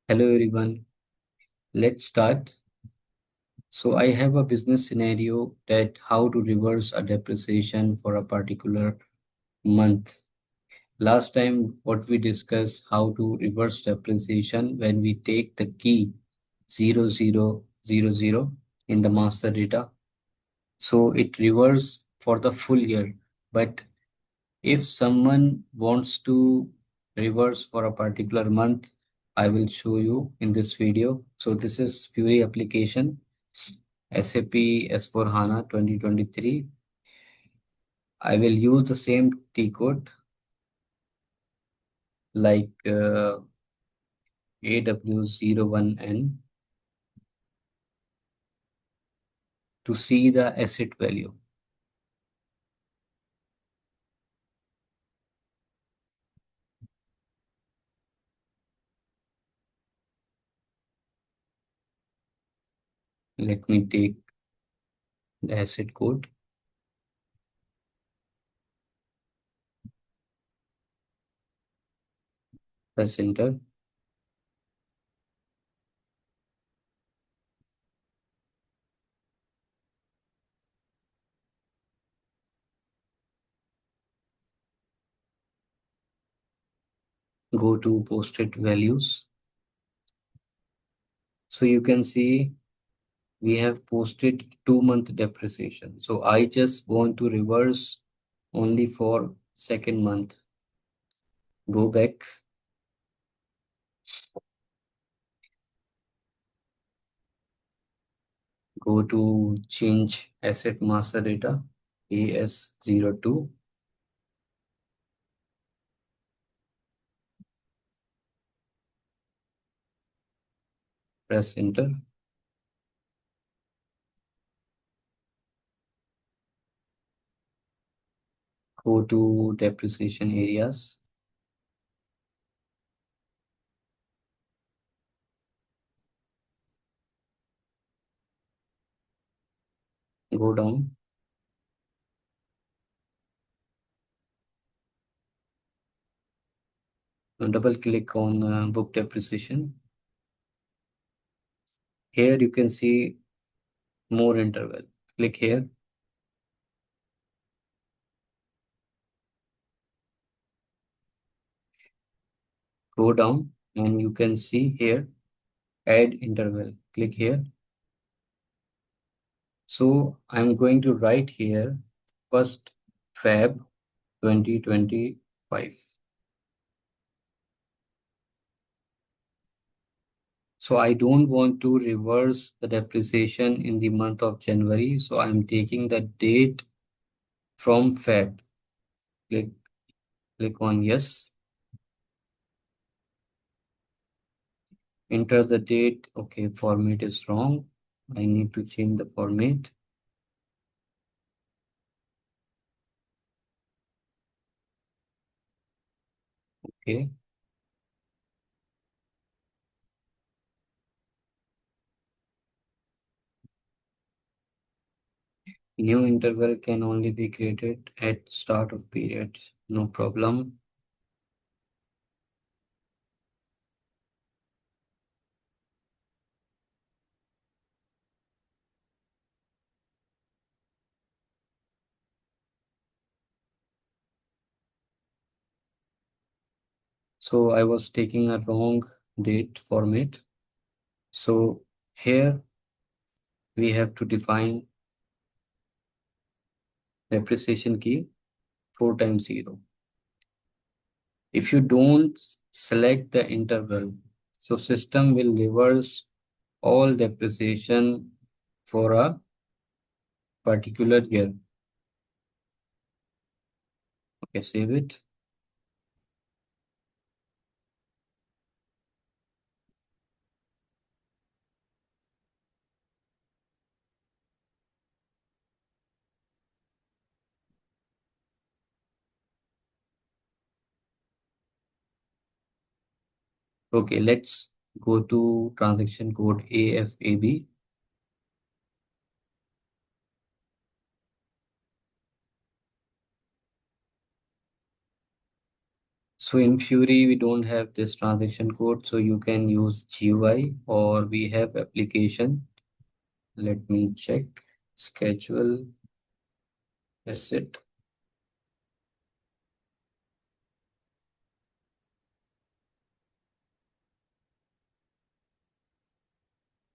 Hello everyone, let's start. So I have a business scenario that how to reverse a depreciation for a particular month. Last time what we discussed how to reverse depreciation when we take the key 0000 in the master data. So it reverse for the full year. But if someone wants to reverse for a particular month, I will show you in this video. So this is Fury application, SAP S/4HANA 2023. I will use the same T code like AW01N to see the asset value. Let me take the asset code, press enter, go to posted values. So you can see we have posted 2 month depreciation. So I just want to reverse only for second month. Go back, go to change asset master data, AS02, press enter. Go to depreciation areas. Go down. Double click on book depreciation. Here you can see more interval. Click here. Go down and you can see here add interval. Click here. So I'm going to write here 1st Feb 2025. So I don't want to reverse the depreciation in the month of January. So I'm taking the date from Feb. Click on yes. Enter the date. Okay, format is wrong. I need to change the format. Okay. New interval can only be created at start of period. No problem. So I was taking a wrong date format. So here we have to define depreciation key 4 times 0. If you don't select the interval, so system will reverse all depreciation for a particular year. Okay, save it. Okay, let's go to transaction code AFAB. So in Fury, we don't have this transaction code, so you can use GUI or we have application. Let me check. Schedule asset.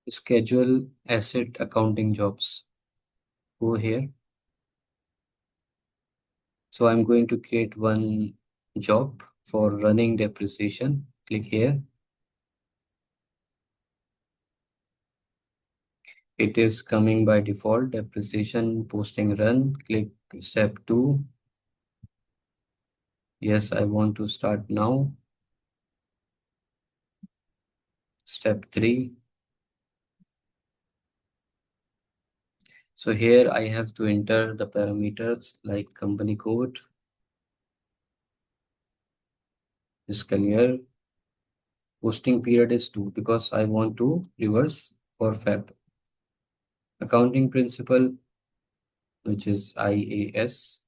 Schedule asset accounting jobs. Go here. So I'm going to create one job for running depreciation. Click here. It is coming by default, depreciation posting run. Click step 2. Yes, I want to start now. Step 3. So here I have to enter the parameters like company code, fiscal year, posting period is 2 because I want to reverse for FAB. Accounting principle, which is IAS.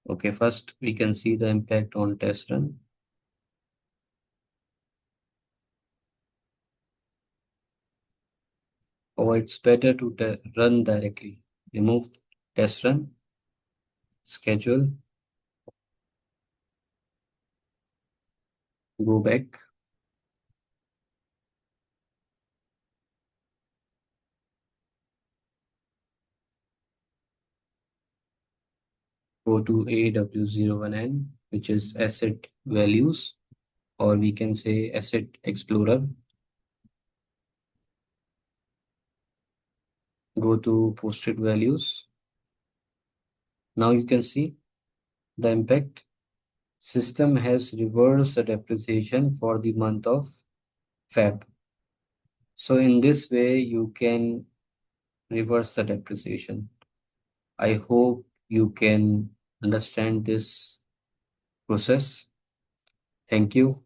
Okay, first we can see the impact on test run. Or it's better to run directly. Remove test run, schedule, go back, go to AW01N, which is asset values, or we can say asset explorer. Go to posted values. Now you can see the impact. System has reversed the depreciation for the month of Feb. So in this way, you can reverse the depreciation. I hope you can understand this process. Thank you.